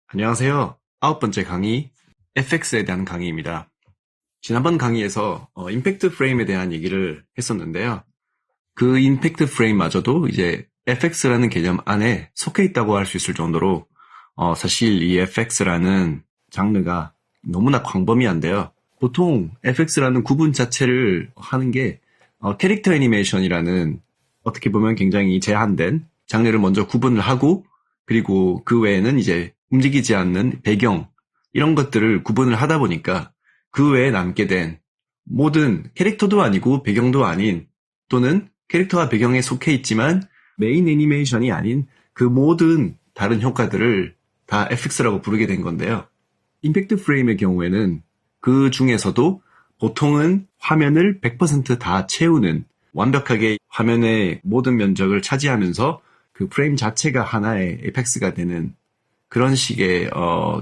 안녕하세요. 9번째 강의, FX에 대한 강의입니다. 지난번 강의에서 임팩트 프레임에 대한 얘기를 했었는데요. 그 임팩트 프레임마저도 이제 FX라는 개념 안에 속해 있다고 할 수 있을 정도로 사실 이 FX라는 장르가 너무나 광범위한데요. 보통 FX라는 구분 자체를 하는 게 캐릭터 애니메이션이라는 어떻게 보면 굉장히 제한된 장르를 먼저 구분을 하고, 그리고 그 외에는 이제 움직이지 않는 배경, 이런 것들을 구분을 하다 보니까 그 외에 남게 된 모든 캐릭터도 아니고 배경도 아닌, 또는 캐릭터와 배경에 속해 있지만 메인 애니메이션이 아닌 그 모든 다른 효과들을 다 FX라고 부르게 된 건데요. 임팩트 프레임의 경우에는 그 중에서도 보통은 화면을 100% 다 채우는, 완벽하게 화면의 모든 면적을 차지하면서 그 프레임 자체가 하나의 FX가 되는 그런 식의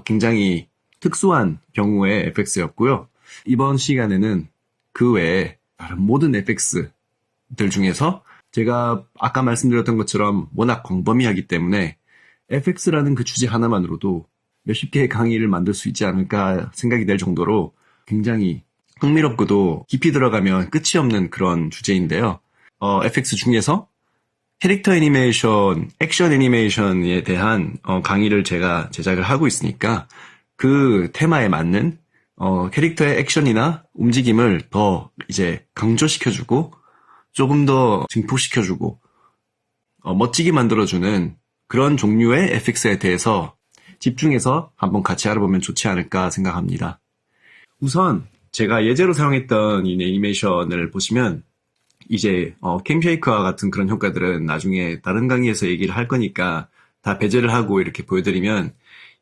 굉장히 특수한 경우의 FX였고요. 이번 시간에는 그 외에 다른 모든 FX들 중에서 제가 아까 말씀드렸던 것처럼 워낙 광범위하기 때문에 FX라는 그 주제 하나만으로도 몇십 개의 강의를 만들 수 있지 않을까 생각이 될 정도로 굉장히 흥미롭고도 깊이 들어가면 끝이 없는 그런 주제인데요. FX 중에서 캐릭터 애니메이션, 액션 애니메이션에 대한 강의를 제가 제작을 하고 있으니까 그 테마에 맞는 캐릭터의 액션이나 움직임을 더 이제 강조시켜주고 조금 더 증폭시켜주고 멋지게 만들어주는 그런 종류의 FX에 대해서 집중해서 한번 같이 알아보면 좋지 않을까 생각합니다. 우선 제가 예제로 사용했던 이 애니메이션을 보시면 이제 캠쉐이크와 같은 그런 효과들은 나중에 다른 강의에서 얘기를 할 거니까 다 배제를 하고 이렇게 보여드리면,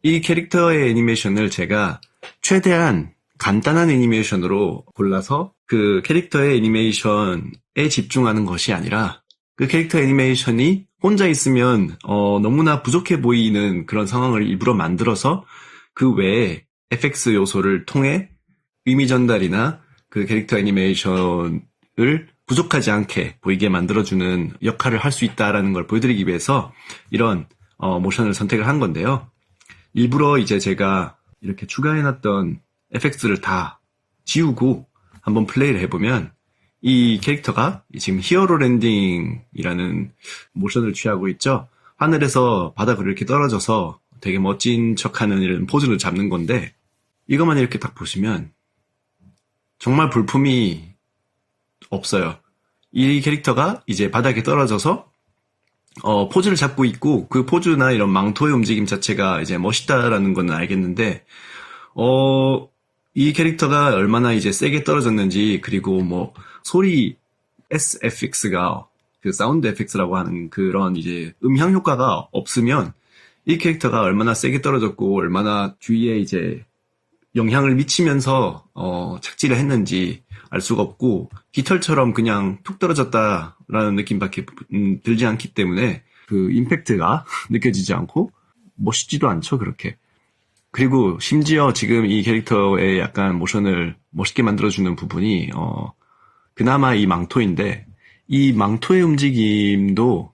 이 캐릭터의 애니메이션을 제가 최대한 간단한 애니메이션으로 골라서 그 캐릭터의 애니메이션에 집중하는 것이 아니라 그 캐릭터 애니메이션이 혼자 있으면 너무나 부족해 보이는 그런 상황을 일부러 만들어서 그 외에 FX 요소를 통해 의미 전달이나 그 캐릭터 애니메이션을 부족하지 않게 보이게 만들어주는 역할을 할 수 있다라는 걸 보여드리기 위해서 이런 모션을 선택을 한 건데요. 일부러 이제 제가 이렇게 추가해놨던 FX를 다 지우고 한번 플레이를 해보면 이 캐릭터가 지금 히어로 랜딩이라는 모션을 취하고 있죠. 하늘에서 바닥으로 이렇게 떨어져서 되게 멋진 척하는 이런 포즈를 잡는 건데, 이것만 이렇게 딱 보시면 정말 볼품이 없어요. 이 캐릭터가 이제 바닥에 떨어져서 포즈를 잡고 있고, 그 포즈나 이런 망토의 움직임 자체가 이제 멋있다라는 건 알겠는데, 이 캐릭터가 얼마나 이제 세게 떨어졌는지, 그리고 뭐 소리 SFX가 그 사운드 FX라고 하는 그런 이제 음향 효과가 없으면 이 캐릭터가 얼마나 세게 떨어졌고 얼마나 주위에 이제 영향을 미치면서 착지를 했는지 알 수가 없고, 깃털처럼 그냥 툭 떨어졌다라는 느낌밖에 들지 않기 때문에 그 임팩트가 느껴지지 않고 멋있지도 않죠, 그렇게. 그리고 심지어 지금 이 캐릭터의 약간 모션을 멋있게 만들어주는 부분이 그나마 이 망토인데, 이 망토의 움직임도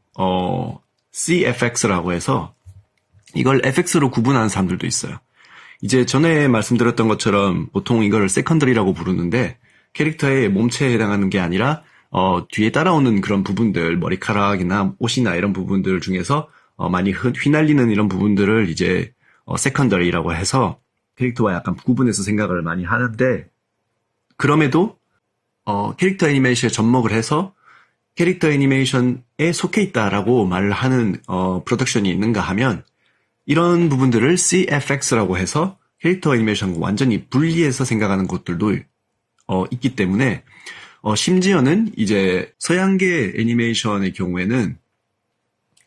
CFX라고 해서 이걸 FX로 구분하는 사람들도 있어요. 이제 전에 말씀드렸던 것처럼 보통 이걸 세컨더리라고 부르는데, 캐릭터의 몸체에 해당하는 게 아니라 뒤에 따라오는 그런 부분들, 머리카락이나 옷이나 이런 부분들 중에서 많이 휘날리는 이런 부분들을 이제 세컨더리라고 해서 캐릭터와 약간 구분해서 생각을 많이 하는데, 그럼에도 캐릭터 애니메이션에 접목을 해서 캐릭터 애니메이션에 속해 있다라고 말을 하는 프로덕션이 있는가 하면, 이런 부분들을 CFX라고 해서 캐릭터 애니메이션과 완전히 분리해서 생각하는 것들도 있기 때문에 심지어는 이제 서양계 애니메이션의 경우에는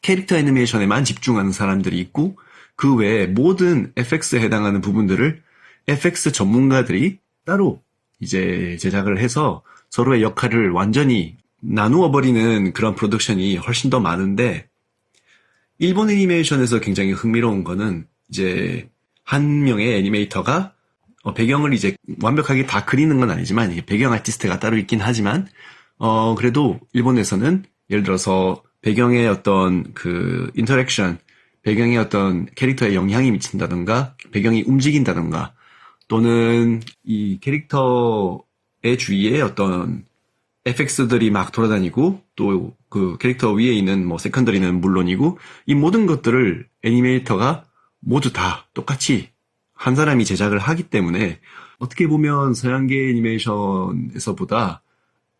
캐릭터 애니메이션에만 집중하는 사람들이 있고, 그 외에 모든 FX에 해당하는 부분들을 FX 전문가들이 따로 이제 제작을 해서 서로의 역할을 완전히 나누어 버리는 그런 프로덕션이 훨씬 더 많은데, 일본 애니메이션에서 굉장히 흥미로운 거는 이제 한 명의 애니메이터가 배경을 이제 완벽하게 다 그리는 건 아니지만, 이게 배경 아티스트가 따로 있긴 하지만 그래도 일본에서는 예를 들어서 배경의 어떤 그 인터랙션, 배경의 어떤 캐릭터에 영향이 미친다든가, 배경이 움직인다든가, 또는 이 캐릭터의 주위에 어떤 FX들이 막 돌아다니고, 또 그 캐릭터 위에 있는 뭐 세컨더리는 물론이고, 이 모든 것들을 애니메이터가 모두 다 똑같이 한 사람이 제작을 하기 때문에 어떻게 보면 서양계 애니메이션에서보다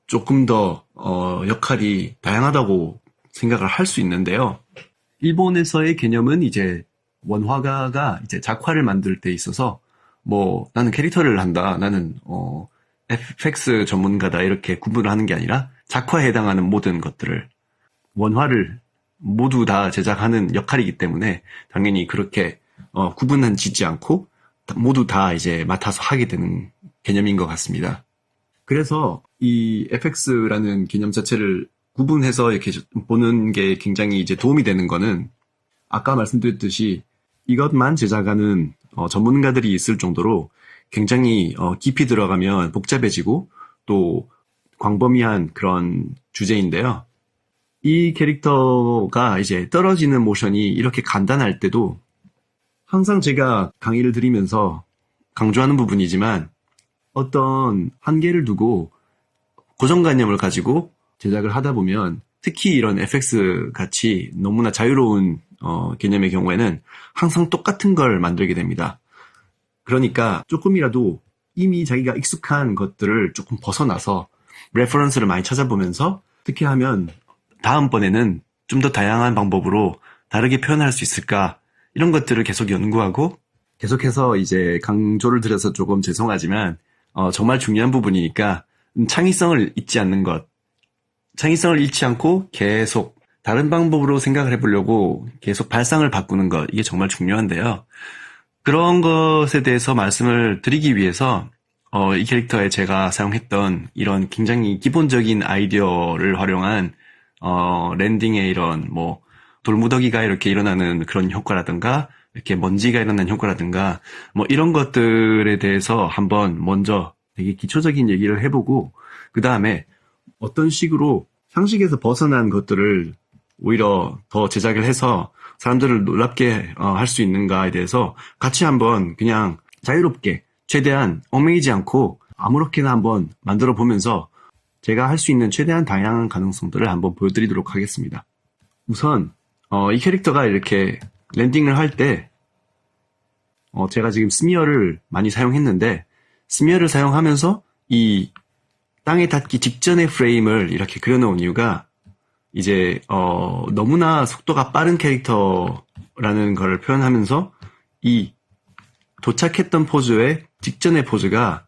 조금 더 역할이 다양하다고 생각을 할 수 있는데요. 일본에서의 개념은 이제 원화가가 이제 작화를 만들 때 있어서 뭐 나는 캐릭터를 한다, 나는 FX 전문가다 이렇게 구분을 하는 게 아니라 작화에 해당하는 모든 것들을 원화를 모두 다 제작하는 역할이기 때문에 당연히 그렇게 구분은 짓지 않고 모두 다 이제 맡아서 하게 되는 개념인 것 같습니다. 그래서 이 FX라는 개념 자체를 구분해서 이렇게 보는 게 굉장히 이제 도움이 되는 거는 아까 말씀드렸듯이 이것만 제작하는 전문가들이 있을 정도로 굉장히 깊이 들어가면 복잡해지고 또 광범위한 그런 주제인데요. 이 캐릭터가 이제 떨어지는 모션이 이렇게 간단할 때도 항상 제가 강의를 드리면서 강조하는 부분이지만 어떤 한계를 두고 고정관념을 가지고 제작을 하다 보면 특히 이런 FX 같이 너무나 자유로운 개념의 경우에는 항상 똑같은 걸 만들게 됩니다. 그러니까 조금이라도 이미 자기가 익숙한 것들을 조금 벗어나서 레퍼런스를 많이 찾아보면서 어떻게 하면 다음번에는 좀 더 다양한 방법으로 다르게 표현할 수 있을까 이런 것들을 계속 연구하고 계속해서 이제 강조를 드려서 조금 죄송하지만 정말 중요한 부분이니까 창의성을 잊지 않는 것, 창의성을 잃지 않고 계속 다른 방법으로 생각을 해보려고 계속 발상을 바꾸는 것, 이게 정말 중요한데요. 그런 것에 대해서 말씀을 드리기 위해서 이 캐릭터에 제가 사용했던 이런 굉장히 기본적인 아이디어를 활용한 랜딩의 이런 뭐 돌무더기가 이렇게 일어나는 그런 효과라든가 이렇게 먼지가 일어나는 효과라든가 뭐 이런 것들에 대해서 한번 먼저 되게 기초적인 얘기를 해보고 그 다음에 어떤 식으로 상식에서 벗어난 것들을 오히려 더 제작을 해서 사람들을 놀랍게 할 수 있는가에 대해서 같이 한번 그냥 자유롭게 최대한 얽매이지 않고 아무렇게나 한번 만들어 보면서 제가 할 수 있는 최대한 다양한 가능성들을 한번 보여드리도록 하겠습니다. 우선 이 캐릭터가 이렇게 랜딩을 할 때 제가 지금 스미어를 많이 사용했는데 스미어를 사용하면서 이 땅에 닿기 직전의 프레임을 이렇게 그려놓은 이유가 이제 너무나 속도가 빠른 캐릭터라는 걸 표현하면서 이 도착했던 포즈의 직전의 포즈가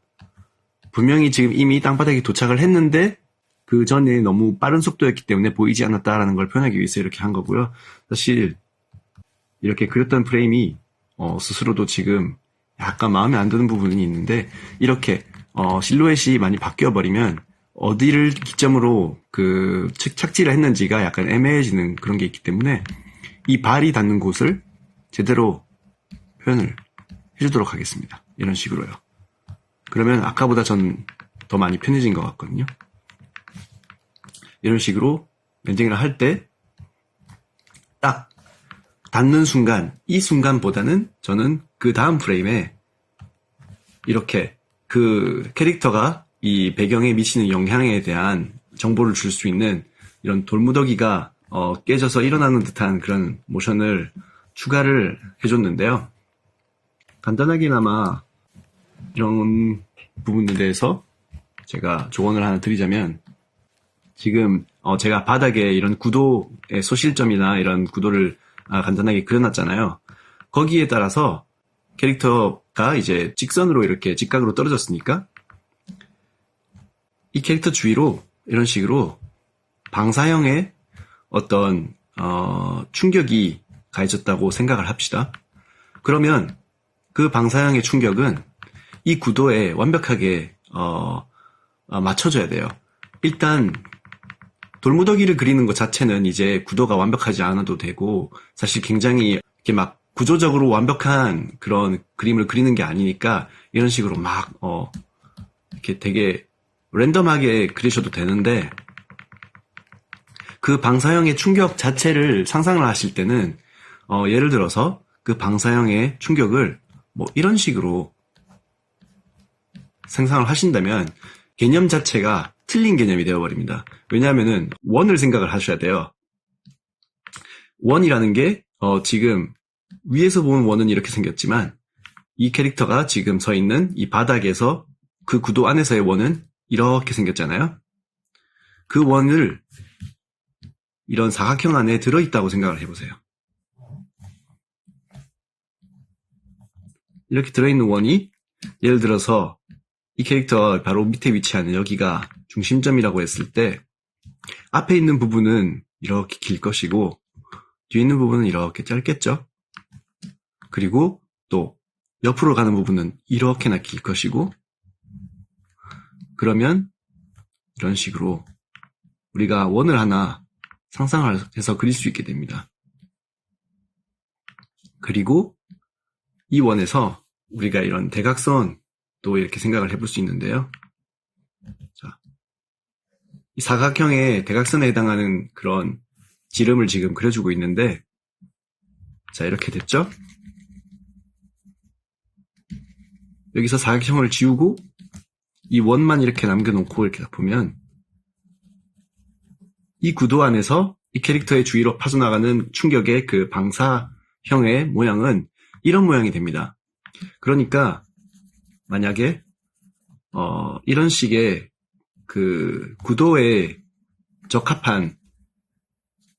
분명히 지금 이미 땅바닥에 도착을 했는데 그 전에 너무 빠른 속도였기 때문에 보이지 않았다라는 걸 표현하기 위해서 이렇게 한 거고요. 사실 이렇게 그렸던 프레임이 스스로도 지금 약간 마음에 안 드는 부분이 있는데 이렇게 실루엣이 많이 바뀌어버리면 어디를 기점으로 그 착지를 했는지가 약간 애매해지는 그런 게 있기 때문에 이 발이 닿는 곳을 제대로 표현을 해주도록 하겠습니다. 이런 식으로요. 그러면 아까보다 전 더 많이 편해진 것 같거든요. 이런 식으로 랜딩을 할 때 딱 닿는 순간, 이 순간보다는 저는 그 다음 프레임에 이렇게 그 캐릭터가 이 배경에 미치는 영향에 대한 정보를 줄 수 있는 이런 돌무더기가 깨져서 일어나는 듯한 그런 모션을 추가를 해줬는데요. 간단하게나마 이런 부분에 대해서 제가 조언을 하나 드리자면 지금 제가 바닥에 이런 구도의 소실점이나 이런 구도를 간단하게 그려놨잖아요. 거기에 따라서 캐릭터가 이제 직선으로 이렇게 직각으로 떨어졌으니까 이 캐릭터 주위로 이런 식으로 방사형의 어떤 충격이 가해졌다고 생각을 합시다. 그러면 그 방사형의 충격은 이 구도에 완벽하게 맞춰줘야 돼요. 일단 돌무더기를 그리는 것 자체는 이제 구도가 완벽하지 않아도 되고 사실 굉장히 이렇게 막 구조적으로 완벽한 그런 그림을 그리는 게 아니니까 이런 식으로 막 이렇게 되게 랜덤하게 그리셔도 되는데 그 방사형의 충격 자체를 상상을 하실 때는 예를 들어서 그 방사형의 충격을 뭐 이런 식으로 상상을 하신다면 개념 자체가 틀린 개념이 되어버립니다. 왜냐하면은 원을 생각을 하셔야 돼요. 원이라는 게 지금 위에서 보면 원은 이렇게 생겼지만 이 캐릭터가 지금 서 있는 이 바닥에서 그 구도 안에서의 원은 이렇게 생겼잖아요. 그 원을 이런 사각형 안에 들어있다고 생각을 해보세요. 이렇게 들어있는 원이 예를 들어서 이 캐릭터 바로 밑에 위치하는 여기가 중심점이라고 했을 때 앞에 있는 부분은 이렇게 길 것이고 뒤에 있는 부분은 이렇게 짧겠죠. 그리고 또 옆으로 가는 부분은 이렇게나 길 것이고 그러면 이런 식으로 우리가 원을 하나 상상을 해서 그릴 수 있게 됩니다. 그리고 이 원에서 우리가 이런 대각선도 이렇게 생각을 해볼 수 있는데요. 자, 이 사각형의 대각선에 해당하는 그런 지름을 지금 그려주고 있는데 자, 이렇게 됐죠? 여기서 사각형을 지우고 이 원만 이렇게 남겨놓고 이렇게 보면 이 구도 안에서 이 캐릭터의 주위로 파져나가는 충격의 그 방사형의 모양은 이런 모양이 됩니다. 그러니까 만약에 이런 식의 그 구도에 적합한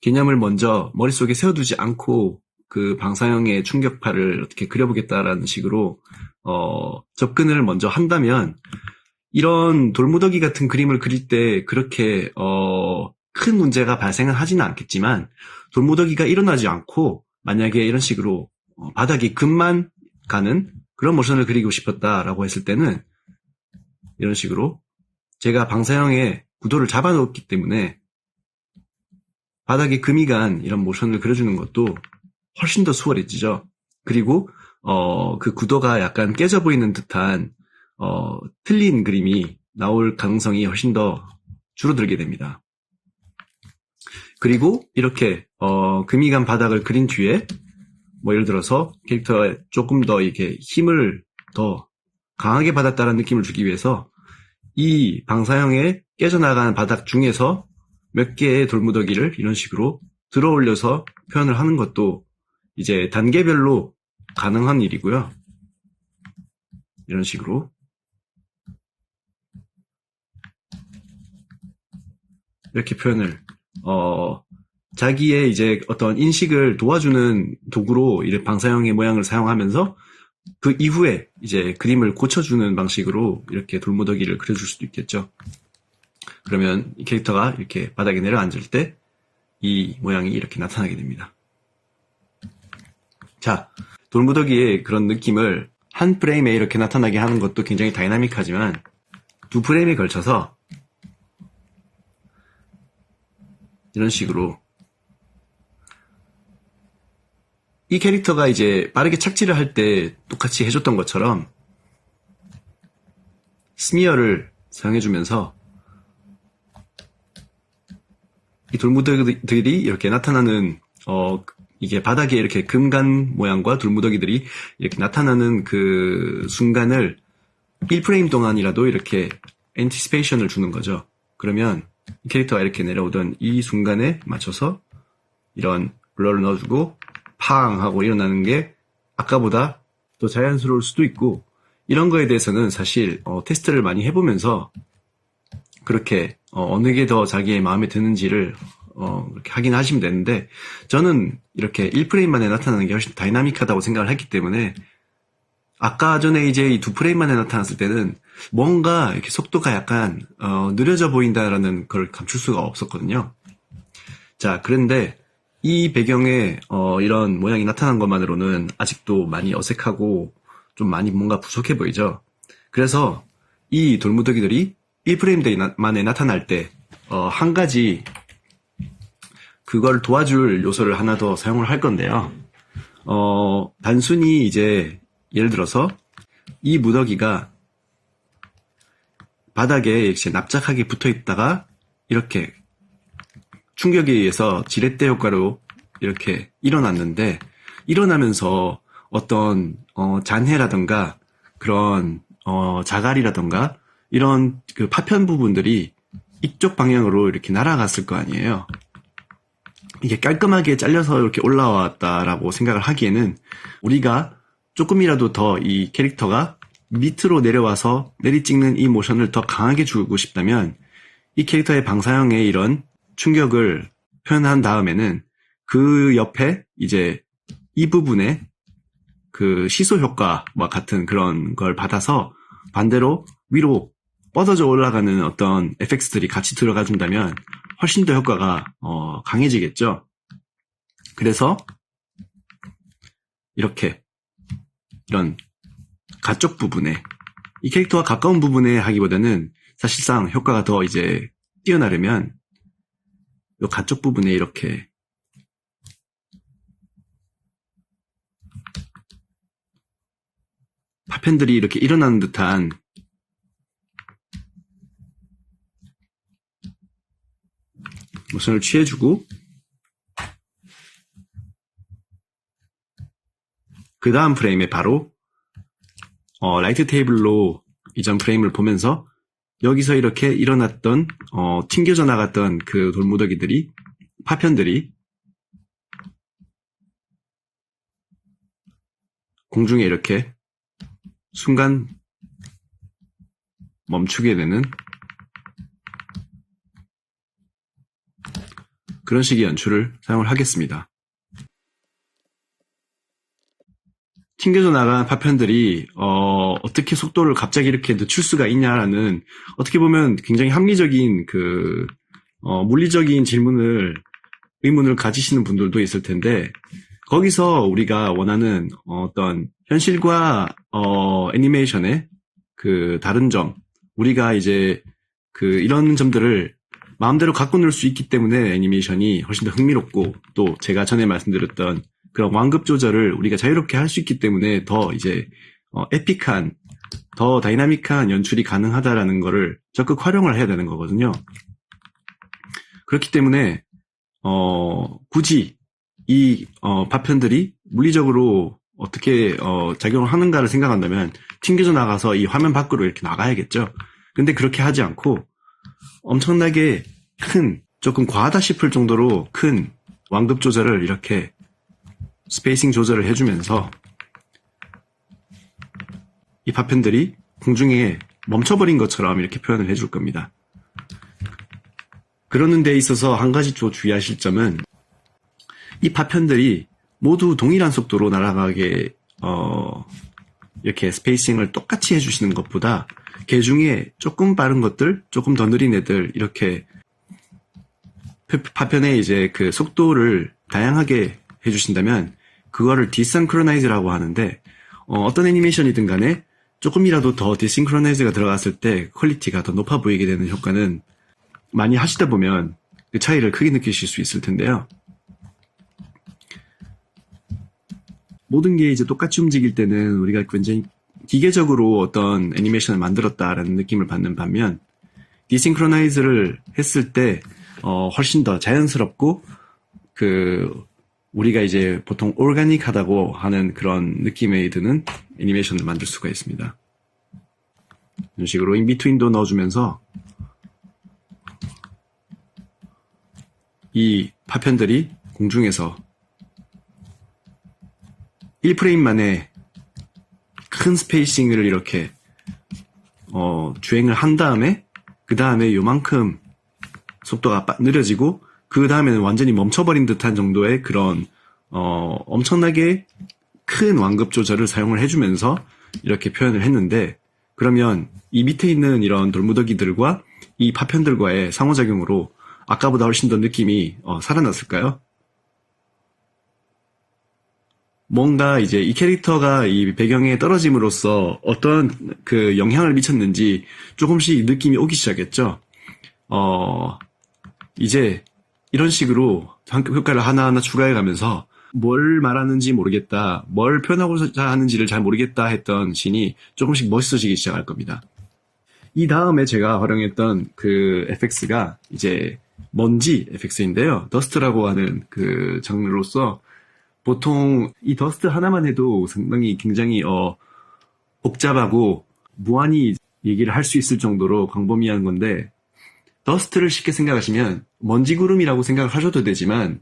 개념을 먼저 머릿속에 세워두지 않고 그 방사형의 충격파를 어떻게 그려보겠다라는 식으로 접근을 먼저 한다면 이런 돌무더기 같은 그림을 그릴 때 그렇게 큰 문제가 발생은 하지는 않겠지만 돌무더기가 일어나지 않고 만약에 이런 식으로 바닥이 금만 가는 그런 모션을 그리고 싶었다라고 했을 때는 이런 식으로 제가 방사형의 구도를 잡아놓았기 때문에 바닥에 금이 간 이런 모션을 그려주는 것도 훨씬 더 수월해지죠. 그리고 그 구도가 약간 깨져 보이는 듯한 틀린 그림이 나올 가능성이 훨씬 더 줄어들게 됩니다. 그리고 이렇게 금이 간 바닥을 그린 뒤에 뭐 예를 들어서 캐릭터에 조금 더 이렇게 힘을 더 강하게 받았다는 느낌을 주기 위해서 이 방사형의 깨져나가는 바닥 중에서 몇 개의 돌무더기를 이런 식으로 들어 올려서 표현을 하는 것도 이제 단계별로 가능한 일이고요. 이런 식으로 이렇게 표현을 자기의 이제 어떤 인식을 도와주는 도구로 이런 방사형의 모양을 사용하면서 그 이후에 이제 그림을 고쳐주는 방식으로 이렇게 돌무더기를 그려줄 수도 있겠죠. 그러면 이 캐릭터가 이렇게 바닥에 내려앉을 때 이 모양이 이렇게 나타나게 됩니다. 자, 돌무더기의 그런 느낌을 한 프레임에 이렇게 나타나게 하는 것도 굉장히 다이나믹하지만 두 프레임에 걸쳐서 이런 식으로 이 캐릭터가 이제 빠르게 착지를 할 때 똑같이 해줬던 것처럼 스미어를 사용해주면서 이 돌무더기들이 이렇게 나타나는 이게 바닥에 이렇게 금간 모양과 돌무더기들이 이렇게 나타나는 그 순간을 1프레임 동안이라도 이렇게 엔티시페이션을 주는 거죠. 그러면 이 캐릭터가 이렇게 내려오던 이 순간에 맞춰서 이런 블러를 넣어주고 팡 하고 일어나는 게 아까보다 더 자연스러울 수도 있고 이런 거에 대해서는 사실 테스트를 많이 해보면서 그렇게 어느 게 더 자기의 마음에 드는지를 그렇게 확인하시면 되는데 저는 이렇게 1프레임 만에 나타나는 게 훨씬 다이나믹하다고 생각을 했기 때문에 아까 전에 이제 이 2프레임 만에 나타났을 때는 뭔가 이렇게 속도가 약간 느려져 보인다라는 걸 감출 수가 없었거든요. 자, 그런데 이 배경에 이런 모양이 나타난 것만으로는 아직도 많이 어색하고 좀 많이 뭔가 부족해 보이죠. 그래서 이 돌무더기들이 1프레임 만에 나타날 때 한 가지 그걸 도와줄 요소를 하나 더 사용을 할 건데요. 단순히 이제 예를 들어서 이 무더기가 바닥에 이렇게 납작하게 붙어 있다가 이렇게 충격에 의해서 지렛대 효과로 이렇게 일어났는데, 일어나면서 어떤 잔해라던가 그런 자갈이라던가 이런 그 파편 부분들이 이쪽 방향으로 이렇게 날아갔을 거 아니에요. 이게 깔끔하게 잘려서 이렇게 올라왔다라고 생각을 하기에는 우리가 조금이라도 더 이 캐릭터가 밑으로 내려와서 내리찍는 이 모션을 더 강하게 주고 싶다면 이 캐릭터의 방사형의 이런 충격을 표현한 다음에는 그 옆에 이제 이 부분에 그 시소 효과와 같은 그런 걸 받아서 반대로 위로 뻗어져 올라가는 어떤 FX들이 같이 들어가 준다면 훨씬 더 효과가 강해지겠죠. 그래서 이렇게 이런 가쪽 부분에 이 캐릭터와 가까운 부분에 하기보다는 사실상 효과가 더 이제 뛰어나려면 이 가쪽 부분에 이렇게 파편들이 이렇게 일어나는 듯한 모션을 취해주고 그 다음 프레임에 바로 라이트 테이블로 이전 프레임을 보면서 여기서 이렇게 일어났던 튕겨져 나갔던 그 돌무더기들이 파편들이 공중에 이렇게 순간 멈추게 되는 그런 식의 연출을 사용을 하겠습니다. 튕겨져 나간 파편들이 어떻게 속도를 갑자기 이렇게 늦출 수가 있냐라는 어떻게 보면 굉장히 합리적인 그 물리적인 의문을 가지시는 분들도 있을 텐데 거기서 우리가 원하는 어떤 현실과 애니메이션의 그 다른 점, 우리가 이제 그 이런 점들을 마음대로 갖고 놀 수 있기 때문에 애니메이션이 훨씬 더 흥미롭고 또 제가 전에 말씀드렸던 그런 완급 조절을 우리가 자유롭게 할 수 있기 때문에 더 이제 에픽한, 더 다이나믹한 연출이 가능하다라는 거를 적극 활용을 해야 되는 거거든요. 그렇기 때문에 굳이 이 파편들이 물리적으로 어떻게 작용을 하는가를 생각한다면 튕겨져 나가서 이 화면 밖으로 이렇게 나가야겠죠. 근데 그렇게 하지 않고 엄청나게 큰, 조금 과하다 싶을 정도로 큰 완급 조절을 이렇게 스페이싱 조절을 해주면서 이 파편들이 공중에 멈춰버린 것처럼 이렇게 표현을 해줄 겁니다. 그러는 데 있어서 한 가지 또 주의하실 점은 이 파편들이 모두 동일한 속도로 날아가게 이렇게 스페이싱을 똑같이 해주시는 것보다 개 중에 조금 빠른 것들, 조금 더 느린 애들 이렇게 파편의 이제 그 속도를 다양하게 해주신다면 그거를 디싱크로나이즈라고 하는데 어떤 애니메이션이든 간에 조금이라도 더 디싱크로나이즈가 들어갔을 때 퀄리티가 더 높아 보이게 되는 효과는 많이 하시다 보면 그 차이를 크게 느끼실 수 있을 텐데요. 모든 게 이제 똑같이 움직일 때는 우리가 굉장히 기계적으로 어떤 애니메이션을 만들었다라는 느낌을 받는 반면 디싱크로나이즈를 했을 때 훨씬 더 자연스럽고 우리가 이제 보통 오르가닉하다고 하는 그런 느낌에 드는 애니메이션을 만들 수가 있습니다. 이런 식으로 인비트윈도 넣어주면서 이 파편들이 공중에서 1프레임 만에 큰 스페이싱을 이렇게 주행을 한 다음에 그 다음에 요만큼 속도가 느려지고 그 다음에는 완전히 멈춰버린 듯한 정도의 그런 엄청나게 큰 완급 조절을 사용을 해주면서 이렇게 표현을 했는데 그러면 이 밑에 있는 이런 돌무더기들과 이 파편들과의 상호작용으로 아까보다 훨씬 더 느낌이 살아났을까요? 뭔가 이제 이 캐릭터가 이 배경에 떨어짐으로써 어떤 그 영향을 미쳤는지 조금씩 느낌이 오기 시작했죠. 이제 이런 식으로 효과를 하나하나 추가해가면서 뭘 말하는지 모르겠다, 뭘 표현하고자 하는지를 잘 모르겠다 했던 신이 조금씩 멋있어지기 시작할 겁니다. 이 다음에 제가 활용했던 그 FX가 이제 먼지 FX인데요. 더스트라고 하는 그 장르로서 보통 이 더스트 하나만 해도 상당히 굉장히 복잡하고 무한히 얘기를 할 수 있을 정도로 광범위한 건데, 더스트를 쉽게 생각하시면 먼지 구름이라고 생각을 하셔도 되지만,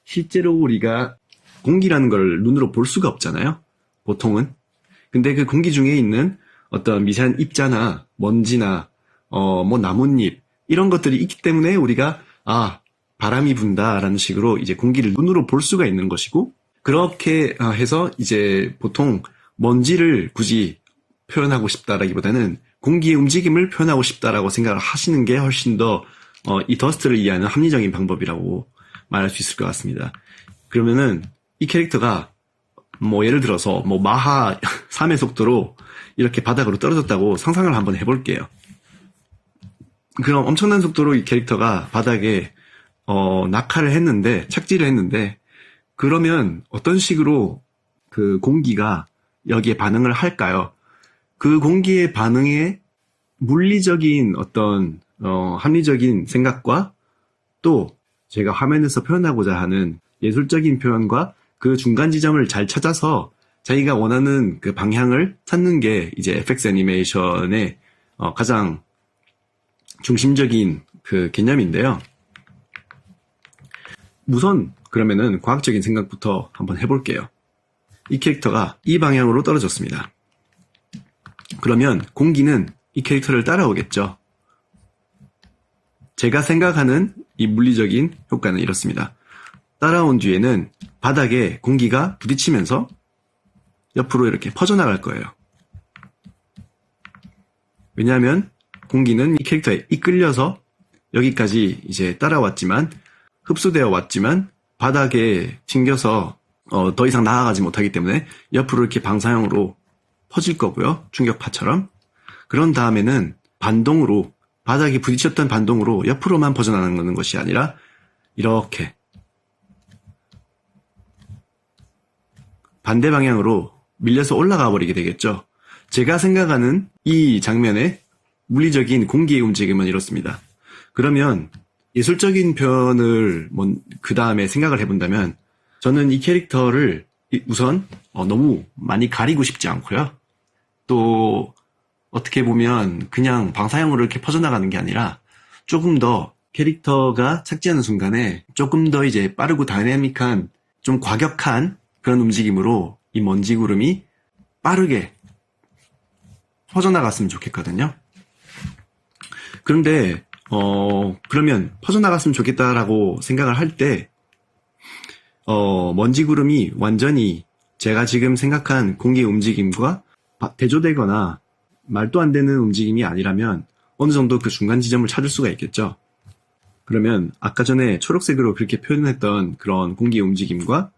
실제로 우리가 공기라는 걸 눈으로 볼 수가 없잖아요, 보통은. 근데 그 공기 중에 있는 어떤 미세한 입자나 먼지나 뭐 나뭇잎 이런 것들이 있기 때문에 우리가 바람이 분다라는 식으로 이제 공기를 눈으로 볼 수가 있는 것이고, 그렇게 해서 이제 보통 먼지를 굳이 표현하고 싶다라기보다는 공기의 움직임을 표현하고 싶다라고 생각을 하시는 게 훨씬 더 이 더스트를 이해하는 합리적인 방법이라고 말할 수 있을 것 같습니다. 그러면은 이 캐릭터가 뭐 예를 들어서 뭐 마하 3의 속도로 이렇게 바닥으로 떨어졌다고 상상을 한번 해볼게요. 그럼 엄청난 속도로 이 캐릭터가 바닥에 낙하를 했는데, 착지를 했는데, 그러면 어떤 식으로 그 공기가 여기에 반응을 할까요? 그 공기의 반응에 물리적인 어떤 합리적인 생각과 또 제가 화면에서 표현하고자 하는 예술적인 표현과 그 중간 지점을 잘 찾아서 자기가 원하는 그 방향을 찾는 게 이제 FX 애니메이션의 가장 중심적인 그 개념인데요. 우선 그러면은 과학적인 생각부터 한번 해볼게요. 이 캐릭터가 이 방향으로 떨어졌습니다. 그러면 공기는 이 캐릭터를 따라오겠죠. 제가 생각하는 이 물리적인 효과는 이렇습니다. 따라온 뒤에는 바닥에 공기가 부딪히면서 옆으로 이렇게 퍼져나갈 거예요. 왜냐하면 공기는 이 캐릭터에 이끌려서 여기까지 이제 따라왔지만, 흡수되어 왔지만 바닥에 튕겨서 더 이상 나아가지 못하기 때문에 옆으로 이렇게 방사형으로 퍼질 거고요. 충격파처럼. 그런 다음에는 반동으로, 바닥에 부딪혔던 반동으로 옆으로만 퍼져나가는 것이 아니라 이렇게 반대 방향으로 밀려서 올라가 버리게 되겠죠. 제가 생각하는 이 장면의 물리적인 공기의 움직임은 이렇습니다. 그러면 예술적인 표현을 그 다음에 생각을 해본다면, 저는 이 캐릭터를 우선 너무 많이 가리고 싶지 않고요. 또 어떻게 보면 그냥 방사형으로 이렇게 퍼져나가는 게 아니라 조금 더 캐릭터가 착지하는 순간에 조금 더 이제 빠르고 다이내믹한, 좀 과격한 그런 움직임으로 이 먼지 구름이 빠르게 퍼져나갔으면 좋겠거든요. 그런데 그러면 퍼져나갔으면 좋겠다라고 생각을 할 때 먼지 구름이 완전히 제가 지금 생각한 공기의 움직임과 대조되거나 말도 안 되는 움직임이 아니라면 어느 정도 그 중간 지점을 찾을 수가 있겠죠. 그러면 아까 전에 초록색으로 그렇게 표현했던 그런 공기의 움직임과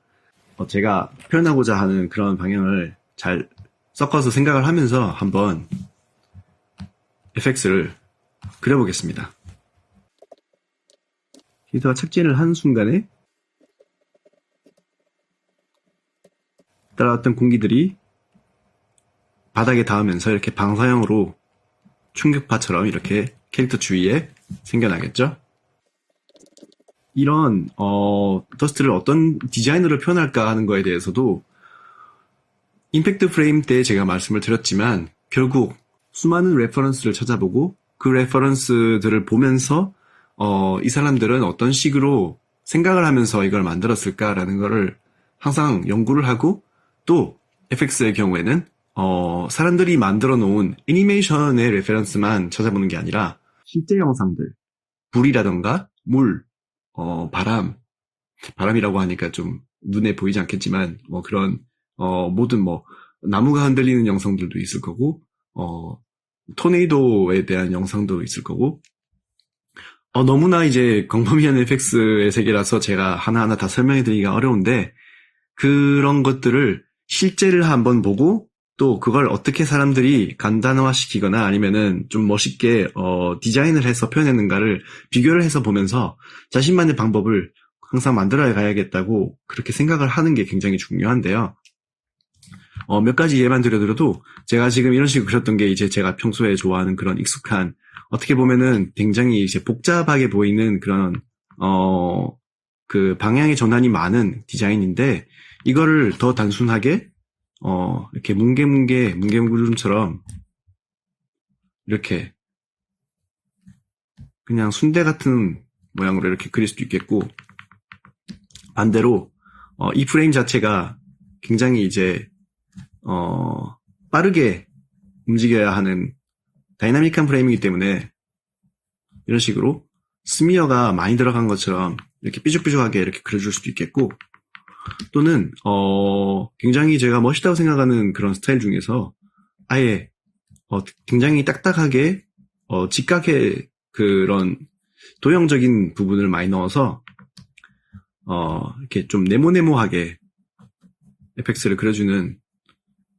제가 표현하고자 하는 그런 방향을 잘 섞어서 생각을 하면서 한번 FX를 그려보겠습니다. 캐릭터가 착지를 한 순간에 따라왔던 공기들이 바닥에 닿으면서 이렇게 방사형으로 충격파처럼 이렇게 캐릭터 주위에 생겨나겠죠? 이런 더스트를 어떤 디자인으로 표현할까 하는 거에 대해서도 임팩트 프레임 때 제가 말씀을 드렸지만, 결국 수많은 레퍼런스를 찾아보고 그 레퍼런스들을 보면서 이 사람들은 어떤 식으로 생각을 하면서 이걸 만들었을까라는 거를 항상 연구를 하고, 또 FX의 경우에는 사람들이 만들어 놓은 애니메이션의 레퍼런스만 찾아보는 게 아니라 실제 영상들, 불이라던가 물, 바람이라고 하니까 좀 눈에 보이지 않겠지만 그런 모든 나무가 흔들리는 영상들도 있을 거고, 토네이도에 대한 영상도 있을 거고, 너무나 이제 광범위한 FX의 세계라서 제가 하나하나 다 설명해 드리기가 어려운데, 그런 것들을 실제를 한번 보고 또 그걸 어떻게 사람들이 간단화시키거나 아니면은 좀 멋있게 디자인을 해서 표현했는가를 비교를 해서 보면서 자신만의 방법을 항상 만들어 가야겠다고 그렇게 생각을 하는 게 굉장히 중요한데요. 몇 가지 예만 들어드려도, 제가 지금 이런 식으로 그렸던 게 이제 제가 평소에 좋아하는 그런 익숙한 어떻게 보면은 굉장히 이제 복잡하게 보이는 그런, 그 방향의 전환이 많은 디자인인데, 이거를 더 단순하게, 이렇게 뭉게뭉게처럼, 이렇게, 그냥 순대 같은 모양으로 이렇게 그릴 수도 있겠고, 반대로, 이 프레임 자체가 굉장히 이제, 빠르게 움직여야 하는 다이나믹한 프레임이기 때문에, 이런 식으로 스미어가 많이 들어간 것처럼 이렇게 삐죽삐죽하게 이렇게 그려줄 수도 있겠고, 또는 굉장히 제가 멋있다고 생각하는 그런 스타일 중에서 아예 굉장히 딱딱하게 직각의 그런 도형적인 부분을 많이 넣어서 이렇게 좀 네모네모하게 FX를 그려주는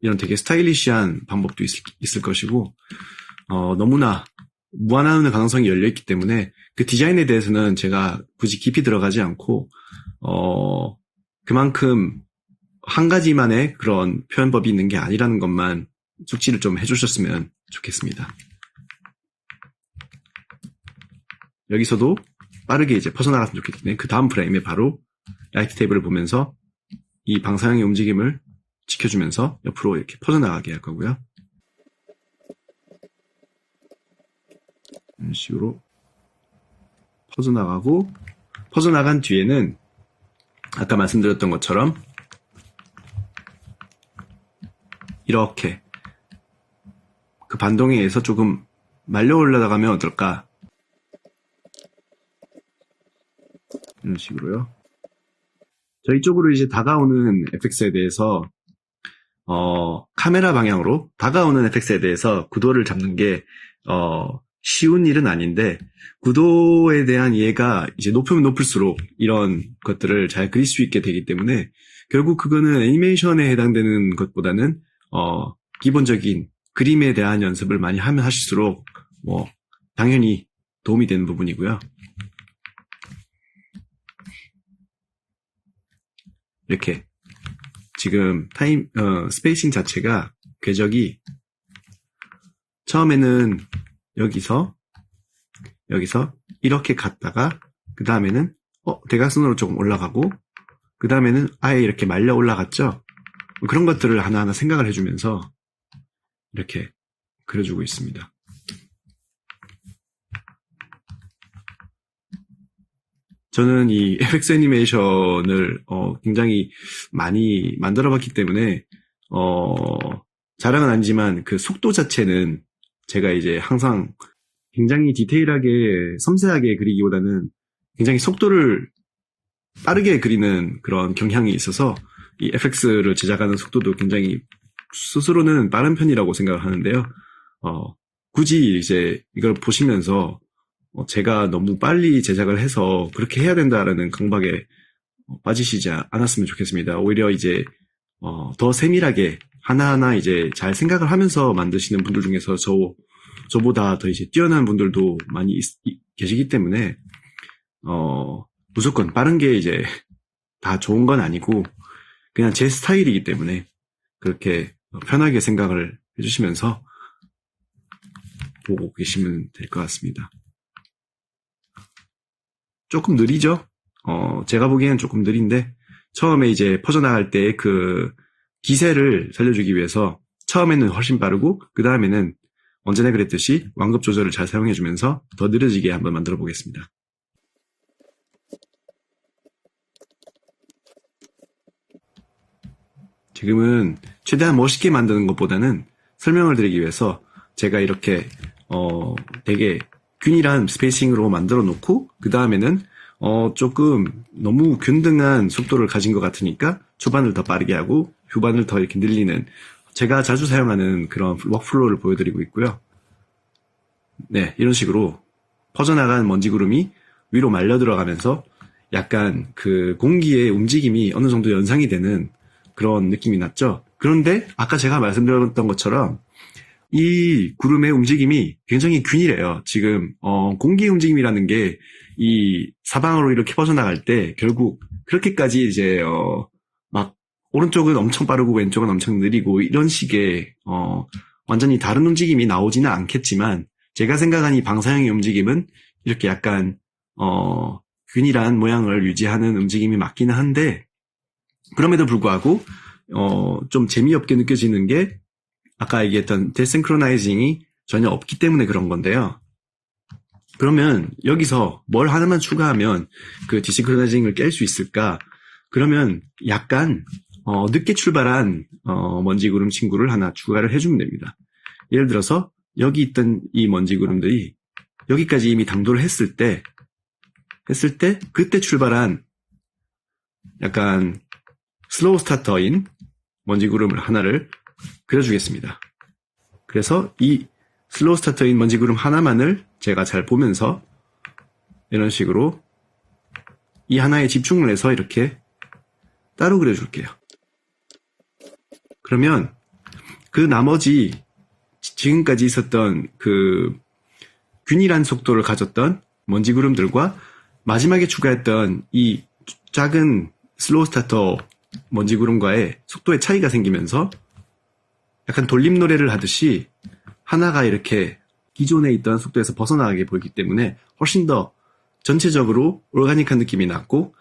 이런 되게 스타일리시한 방법도 있을 것이고, 너무나 무한한 가능성이 열려있기 때문에 그 디자인에 대해서는 제가 굳이 깊이 들어가지 않고 그만큼 한 가지만의 그런 표현법이 있는 게 아니라는 것만 숙지를 좀 해주셨으면 좋겠습니다. 여기서도 빠르게 이제 퍼져나갔으면 좋겠기 때문에 그 다음 프레임에 바로 라이트 테이블을 보면서 이 방사형의 움직임을 지켜주면서 옆으로 이렇게 퍼져나가게 할 거고요. 이런 식으로 퍼져나간 뒤에는 아까 말씀드렸던 것처럼 이렇게 그 반동에 의해서 조금 말려 올라가면 어떨까? 이런 식으로요. 저희 쪽으로 이제 다가오는 FX에 대해서 카메라 방향으로 다가오는 FX에 대해서 구도를 잡는 게 쉬운 일은 아닌데, 구도에 대한 이해가 이제 높으면 높을수록 이런 것들을 잘 그릴 수 있게 되기 때문에, 결국 그거는 애니메이션에 해당되는 것보다는 기본적인 그림에 대한 연습을 많이 하면 하실수록 당연히 도움이 되는 부분이고요. 이렇게 지금 스페이싱 자체가 궤적이 처음에는 여기서 이렇게 갔다가 그 다음에는 대각선으로 조금 올라가고 그 다음에는 아예 이렇게 말려 올라갔죠. 그런 것들을 하나하나 생각을 해주면서 이렇게 그려주고 있습니다. 저는 이 FX 애니메이션을 굉장히 많이 만들어봤기 때문에 자랑은 아니지만 그 속도 자체는 제가 이제 항상 굉장히 디테일하게 섬세하게 그리기보다는 굉장히 속도를 빠르게 그리는 그런 경향이 있어서 이 FX를 제작하는 속도도 굉장히 스스로는 빠른 편이라고 생각을 하는데요. 굳이 이제 이걸 보시면서 제가 너무 빨리 제작을 해서 그렇게 해야 된다라는 강박에 빠지시지 않았으면 좋겠습니다. 오히려 이제 더 세밀하게 하나하나 이제 잘 생각을 하면서 만드시는 분들 중에서 저보다 더 이제 뛰어난 분들도 많이 계시기 때문에 무조건 빠른 게 이제 다 좋은 건 아니고 그냥 제 스타일이기 때문에 그렇게 편하게 생각을 해주시면서 보고 계시면 될 것 같습니다. 조금 느리죠? 제가 보기에는 조금 느린데 처음에 이제 퍼져나갈 때 그 기세를 살려주기 위해서 처음에는 훨씬 빠르고 그 다음에는 언제나 그랬듯이 완급 조절을 잘 사용해주면서 더 느려지게 한번 만들어 보겠습니다. 지금은 최대한 멋있게 만드는 것보다는 설명을 드리기 위해서 제가 이렇게 되게 균일한 스페이싱으로 만들어 놓고 그 다음에는 조금 너무 균등한 속도를 가진 것 같으니까 초반을 더 빠르게 하고 후반을 더 이렇게 늘리는 제가 자주 사용하는 그런 워크플로우를 보여드리고 있고요. 네, 이런 식으로 퍼져나간 먼지구름이 위로 말려 들어가면서 약간 그 공기의 움직임이 어느 정도 연상이 되는 그런 느낌이 났죠. 그런데 아까 제가 말씀드렸던 것처럼 이 구름의 움직임이 굉장히 균일해요. 지금 공기의 움직임이라는 게 이 사방으로 이렇게 퍼져나갈 때 결국 그렇게까지 이제 막 오른쪽은 엄청 빠르고 왼쪽은 엄청 느리고 이런 식의 완전히 다른 움직임이 나오지는 않겠지만 제가 생각한 이 방사형의 움직임은 이렇게 약간 균일한 모양을 유지하는 움직임이 맞기는 한데, 그럼에도 불구하고 좀 재미없게 느껴지는 게 아까 얘기했던 데싱크로나이징이 전혀 없기 때문에 그런 건데요. 그러면 여기서 뭘 하나만 추가하면 그 디싱크로나이징을 깰 수 있을까? 그러면 약간 늦게 출발한 먼지구름 친구를 하나 추가를 해주면 됩니다. 예를 들어서 여기 있던 이 먼지구름들이 여기까지 이미 당도를 했을 때 그때 출발한 약간 슬로우 스타터인 먼지구름을 하나를 그려주겠습니다. 그래서 이 슬로우 스타터인 먼지구름 하나만을 제가 잘 보면서 이런 식으로 이 하나에 집중을 해서 이렇게 따로 그려줄게요. 그러면 그 나머지 지금까지 있었던 그 균일한 속도를 가졌던 먼지구름들과 마지막에 추가했던 이 작은 슬로우 스타터 먼지구름과의 속도의 차이가 생기면서 약간 돌림노래를 하듯이 하나가 이렇게 기존에 있던 속도에서 벗어나게 보이기 때문에 훨씬 더 전체적으로 오가닉한 느낌이 났고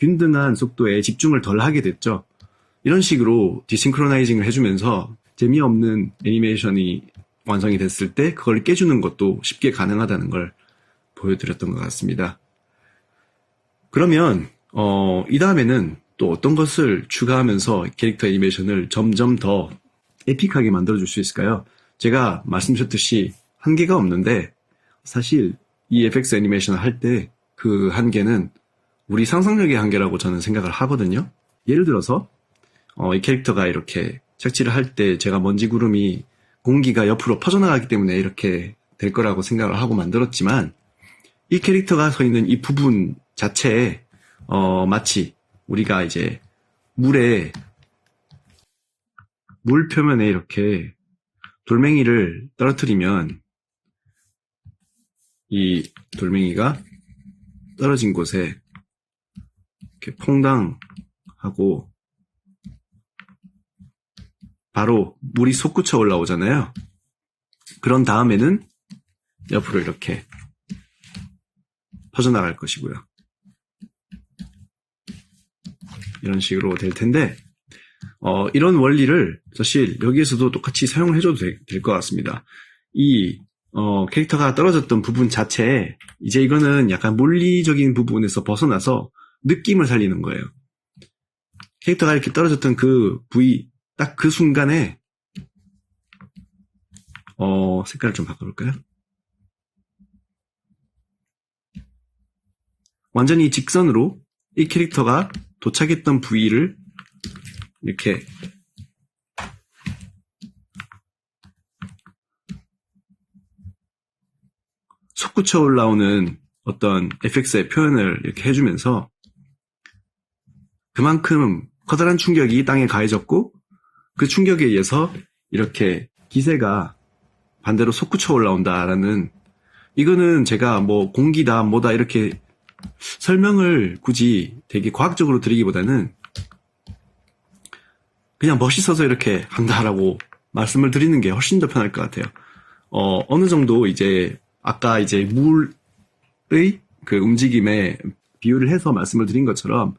균등한 속도에 집중을 덜 하게 됐죠. 이런 식으로 디싱크로나이징을 해주면서 재미없는 애니메이션이 완성이 됐을 때 그걸 깨주는 것도 쉽게 가능하다는 걸 보여드렸던 것 같습니다. 그러면 이 다음에는 또 어떤 것을 추가하면서 캐릭터 애니메이션을 점점 더 에픽하게 만들어줄 수 있을까요? 제가 말씀드렸듯이 한계가 없는데 사실 이 FX 애니메이션을 할 때 그 한계는 우리 상상력의 한계라고 저는 생각을 하거든요. 예를 들어서 이 캐릭터가 이렇게 착지를 할 때 제가 먼지구름이 공기가 옆으로 퍼져나가기 때문에 이렇게 될 거라고 생각을 하고 만들었지만 이 캐릭터가 서 있는 이 부분 자체에 마치 우리가 이제 물 표면에 이렇게 돌멩이를 떨어뜨리면 이 돌멩이가 떨어진 곳에 이렇게 퐁당하고 바로 물이 솟구쳐 올라오잖아요. 그런 다음에는 옆으로 이렇게 퍼져나갈 것이고요. 이런 식으로 될 텐데 이런 원리를 사실 여기에서도 똑같이 사용을 해줘도 될 것 같습니다. 이 캐릭터가 떨어졌던 부분 자체에 이제 이거는 약간 물리적인 부분에서 벗어나서 느낌을 살리는 거예요. 캐릭터가 이렇게 떨어졌던 그 부위 딱 그 순간에 색깔을 좀 바꿔볼까요? 완전히 직선으로 이 캐릭터가 도착했던 부위를 이렇게 솟구쳐 올라오는 어떤 FX의 표현을 이렇게 해주면서 그만큼 커다란 충격이 땅에 가해졌고 그 충격에 의해서 이렇게 기세가 반대로 솟구쳐 올라온다라는 이거는 제가 뭐 공기다 뭐다 이렇게 설명을 굳이 되게 과학적으로 드리기보다는 그냥 멋있어서 이렇게 한다라고 말씀을 드리는 게 훨씬 더 편할 것 같아요. 어느 정도 이제 아까 이제 물의 그 움직임에 비유를 해서 말씀을 드린 것처럼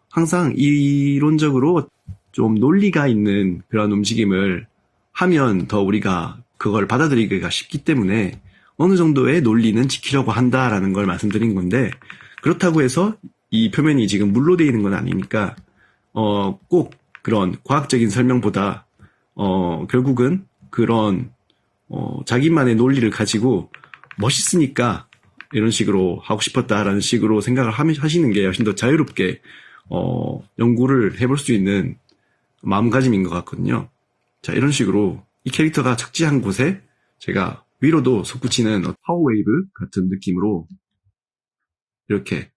항상 이론적으로 좀 논리가 있는 그런 움직임을 하면 더 우리가 그걸 받아들이기가 쉽기 때문에 어느 정도의 논리는 지키려고 한다라는 걸 말씀드린 건데 그렇다고 해서 이 표면이 지금 물로 되어 있는 건 아니니까 꼭 그런 과학적인 설명보다 결국은 그런 자기만의 논리를 가지고 멋있으니까 이런 식으로 하고 싶었다라는 식으로 생각을 하시는 게 훨씬 더 자유롭게 연구를 해볼 수 있는 마음가짐인 것 같거든요. 자, 이런 식으로 이 캐릭터가 착지한 곳에 제가 위로도 솟구치는 파워웨이브 같은 느낌으로 이렇게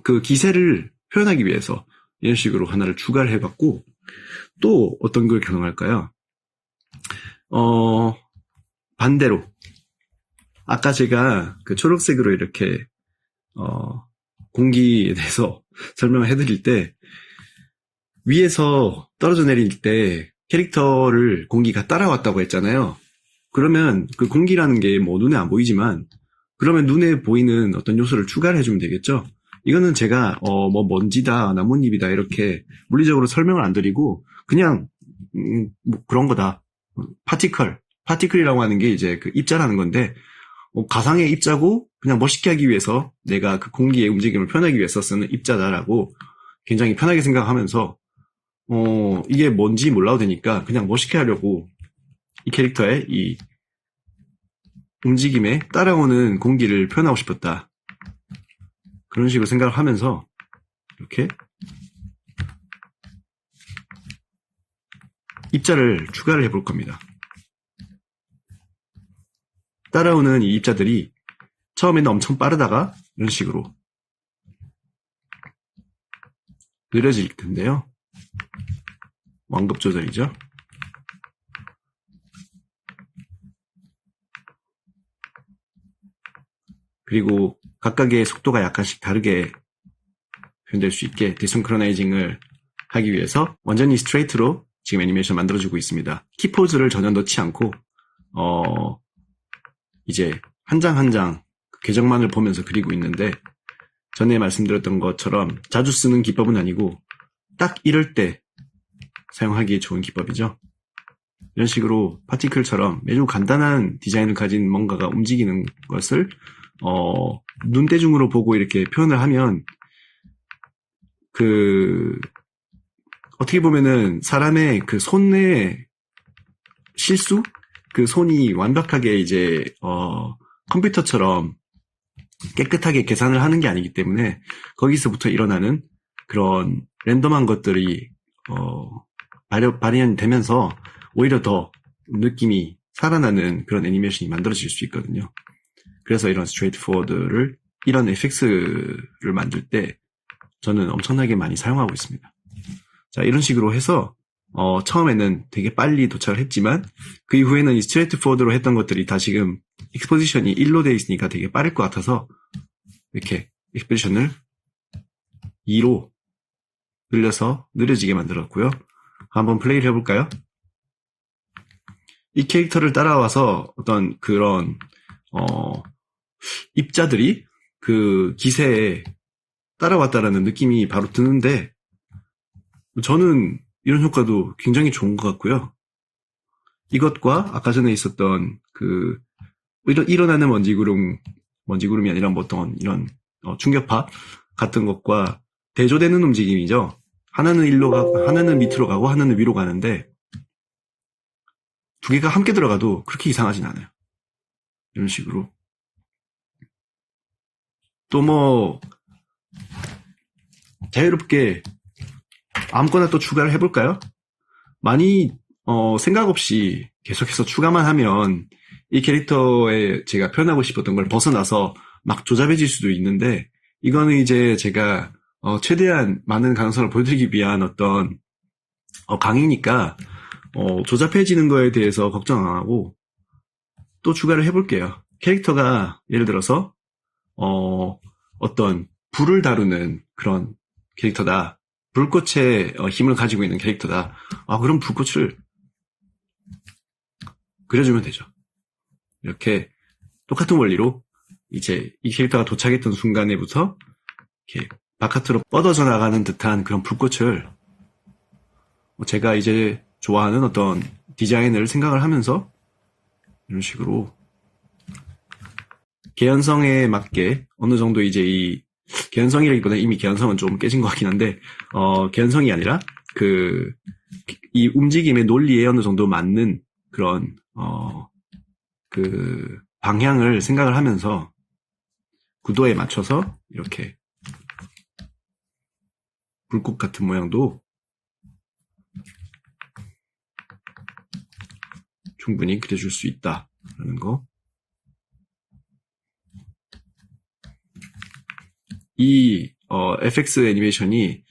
그 기세를 표현하기 위해서 이런 식으로 하나를 추가를 해봤고 또 어떤 걸 가능할까요? 반대로 아까 제가 그 초록색으로 이렇게 공기에 대해서 설명을 해드릴 때 위에서 떨어져 내릴 때 캐릭터를 공기가 따라왔다고 했잖아요. 그러면 그 공기라는 게 뭐 눈에 안 보이지만 그러면 눈에 보이는 어떤 요소를 추가를 해주면 되겠죠. 이거는 제가 뭐 먼지다, 나뭇잎이다 이렇게 물리적으로 설명을 안 드리고 그냥 뭐 그런 거다. 파티클이라고 하는 게 이제 그 입자라는 건데 가상의 입자고 그냥 멋있게 하기 위해서 내가 그 공기의 움직임을 표현하기 위해서 쓰는 입자다라고 굉장히 편하게 생각하면서 이게 뭔지 몰라도 되니까 그냥 멋있게 하려고 이 캐릭터의 이 움직임에 따라오는 공기를 표현하고 싶었다. 그런 식으로 생각을 하면서 이렇게 입자를 추가를 해볼 겁니다. 따라오는 이 입자들이 처음에는 엄청 빠르다가 이런 식으로 느려질 텐데요. 완급 조절이죠. 그리고 각각의 속도가 약간씩 다르게 표현될 수 있게 디싱크로나이징을 하기 위해서 완전히 스트레이트로 지금 애니메이션 만들어주고 있습니다. 키포즈를 전혀 넣지 않고 이제 한 장 한 장 궤적만을 보면서 그리고 있는데 전에 말씀드렸던 것처럼 자주 쓰는 기법은 아니고 딱 이럴 때 사용하기에 좋은 기법이죠. 이런 식으로 파티클처럼 매우 간단한 디자인을 가진 뭔가가 움직이는 것을 눈대중으로 보고 이렇게 표현을 하면 어떻게 보면은 사람의 그 손의 실수? 그 손이 완벽하게 이제 컴퓨터처럼 깨끗하게 계산을 하는 게 아니기 때문에 거기서부터 일어나는 그런 랜덤한 것들이 발현되면서 오히려 더 느낌이 살아나는 그런 애니메이션이 만들어질 수 있거든요. 그래서 이런 스트레이트 포워드를 이런 FX를 만들 때 저는 엄청나게 많이 사용하고 있습니다. 자, 이런 식으로 해서 처음에는 되게 빨리 도착을 했지만 그 이후에는 이 스트레이트 포워드로 했던 것들이 다 지금 익스포지션이 1로 되어 있으니까 되게 빠를 것 같아서 이렇게 익스포지션을 2로 늘려서 느려지게 만들었고요. 한번 플레이를 해볼까요? 이 캐릭터를 따라와서 어떤 그런 입자들이 그 기세에 따라왔다라는 느낌이 바로 드는데 저는 이런 효과도 굉장히 좋은 것 같고요. 이것과 아까 전에 있었던 일어나는 먼지구름이 아니라 어떤 이런 충격파 같은 것과 대조되는 움직임이죠. 하나는 하나는 밑으로 가고 하나는 위로 가는데 두 개가 함께 들어가도 그렇게 이상하진 않아요. 이런 식으로. 또 뭐 자유롭게 아무거나 또 추가를 해볼까요? 많이 생각 없이 계속해서 추가만 하면 이 캐릭터에 제가 표현하고 싶었던 걸 벗어나서 막 조잡해질 수도 있는데 이거는 이제 제가 최대한 많은 가능성을 보여드리기 위한 어떤 강의니까 조잡해지는 거에 대해서 걱정 안 하고 또 추가를 해볼게요. 캐릭터가 예를 들어서 어떤 불을 다루는 그런 캐릭터다. 불꽃의 힘을 가지고 있는 캐릭터다. 그럼 불꽃을 그려주면 되죠. 이렇게 똑같은 원리로 이제 이 캐릭터가 도착했던 순간에부터 이렇게 바깥으로 뻗어져 나가는 듯한 그런 불꽃을 제가 이제 좋아하는 어떤 디자인을 생각을 하면서 이런 식으로 개연성에 맞게 어느 정도 이제 이 개연성이라기보다 이미 개연성은 좀 깨진 것 같긴 한데 개연성이 아니라 이 움직임의 논리에 어느 정도 맞는 그런 방향을 생각을 하면서 구도에 맞춰서 이렇게 불꽃 같은 모양도 충분히 그려줄 수 있다라는 거. 이 FX 애니메이션이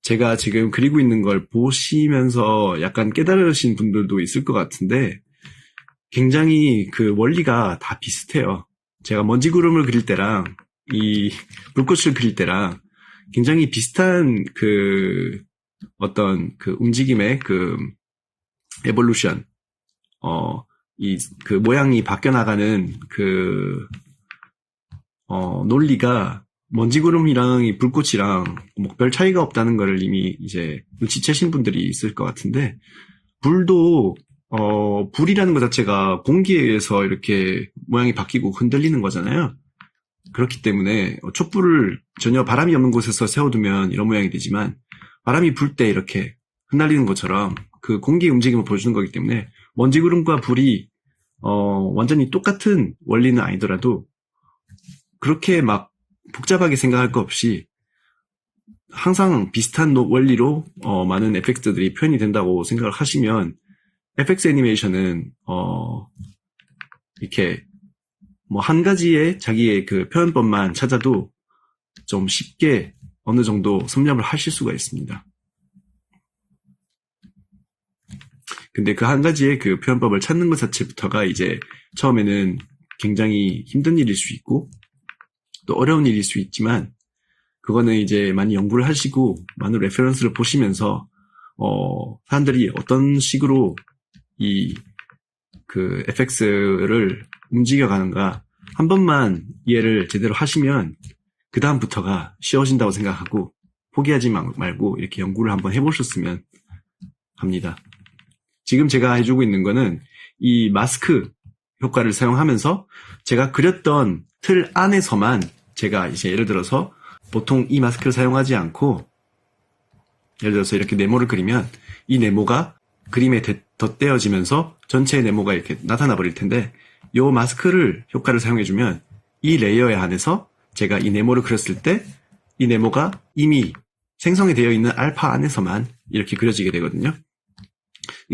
제가 지금 그리고 있는 걸 보시면서 약간 깨달으신 분들도 있을 것 같은데 굉장히 그 원리가 다 비슷해요. 제가 먼지구름을 그릴 때랑 이 불꽃을 그릴 때랑 굉장히 비슷한 어떤 움직임의 에볼루션, 그 모양이 바뀌어 나가는 논리가 먼지구름이랑 이 불꽃이랑 뭐 별 차이가 없다는 거를 이미 이제 눈치채신 분들이 있을 것 같은데, 불도, 불이라는 것 자체가 공기에 의해서 이렇게 모양이 바뀌고 흔들리는 거잖아요. 그렇기 때문에 촛불을 전혀 바람이 없는 곳에서 세워두면 이런 모양이 되지만, 바람이 불 때 이렇게 흩날리는 것처럼 그 공기의 움직임을 보여주는 거기 때문에, 먼지구름과 불이 완전히 똑같은 원리는 아니더라도 그렇게 막 복잡하게 생각할 거 없이 항상 비슷한 원리로 많은 에펙트들이 표현이 된다고 생각을 하시면, FX 애니메이션은 이렇게 뭐 한 가지의 자기의 그 표현법만 찾아도 좀 쉽게 어느 정도 섭렵을 하실 수가 있습니다. 근데 그 한 가지의 그 표현법을 찾는 것 자체부터가 이제 처음에는 굉장히 힘든 일일 수 있고 또 어려운 일일 수 있지만, 그거는 이제 많이 연구를 하시고 많은 레퍼런스를 보시면서 사람들이 어떤 식으로 그 FX를 움직여가는가 한 번만 이해를 제대로 하시면 그 다음부터가 쉬워진다고 생각하고, 포기하지 말고 이렇게 연구를 한번 해보셨으면 합니다. 지금 제가 해주고 있는 거는 이 마스크 효과를 사용하면서 제가 그렸던 틀 안에서만 제가 이제 예를 들어서 보통 이 마스크를 사용하지 않고, 예를 들어서 이렇게 네모를 그리면 이 네모가 그림에 덧대어지면서 전체의 네모가 이렇게 나타나 버릴 텐데, 이 마스크를 효과를 사용해주면 이 레이어에 한해서 제가 이 네모를 그렸을 때 이 네모가 이미 생성이 되어 있는 알파 안에서만 이렇게 그려지게 되거든요.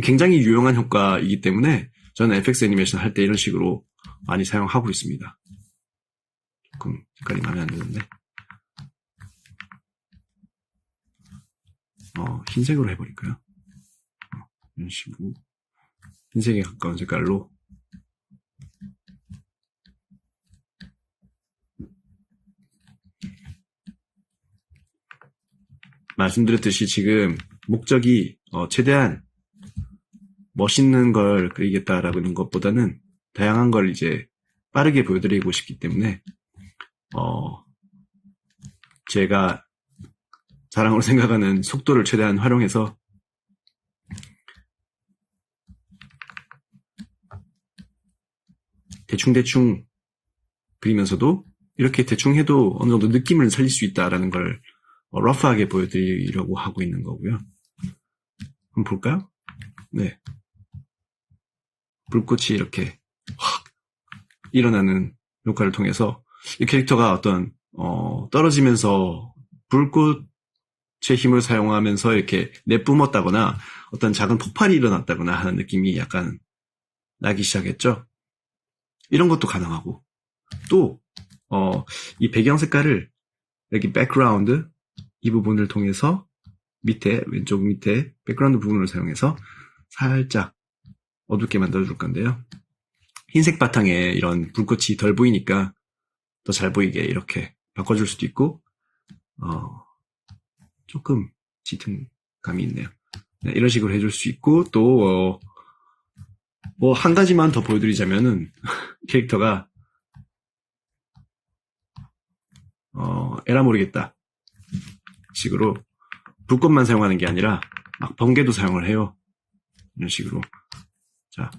굉장히 유용한 효과이기 때문에 저는 FX 애니메이션 할 때 이런 식으로 많이 사용하고 있습니다. 조금 색깔이 마음에 안 드는데 흰색으로 해버릴까요? 이런 식으로 흰색에 가까운 색깔로. 말씀드렸듯이 지금 목적이 최대한 멋있는 걸 그리겠다라는 것보다는 다양한 걸 이제 빠르게 보여드리고 싶기 때문에 제가 자랑으로 생각하는 속도를 최대한 활용해서 대충대충 그리면서도 이렇게 대충 해도 어느 정도 느낌을 살릴 수 있다라는 걸 러프하게 보여드리려고 하고 있는 거고요. 한번 볼까요? 네. 불꽃이 이렇게 확 일어나는 효과를 통해서 이 캐릭터가 어떤 떨어지면서 불꽃의 힘을 사용하면서 이렇게 내뿜었다거나 어떤 작은 폭발이 일어났다거나 하는 느낌이 약간 나기 시작했죠. 이런 것도 가능하고, 또 이 배경 색깔을 여기 백그라운드 이 부분을 통해서 밑에, 왼쪽 밑에 백그라운드 부분을 사용해서 살짝 어둡게 만들어줄 건데요. 흰색 바탕에 이런 불꽃이 덜 보이니까 더 잘 보이게 이렇게 바꿔줄 수도 있고, 조금 짙은 감이 있네요. 네, 이런 식으로 해줄 수 있고, 또 뭐 한 가지만 더 보여드리자면은 캐릭터가 에라 모르겠다 식으로 불꽃만 사용하는 게 아니라 막 번개도 사용을 해요. 이런 식으로. 자,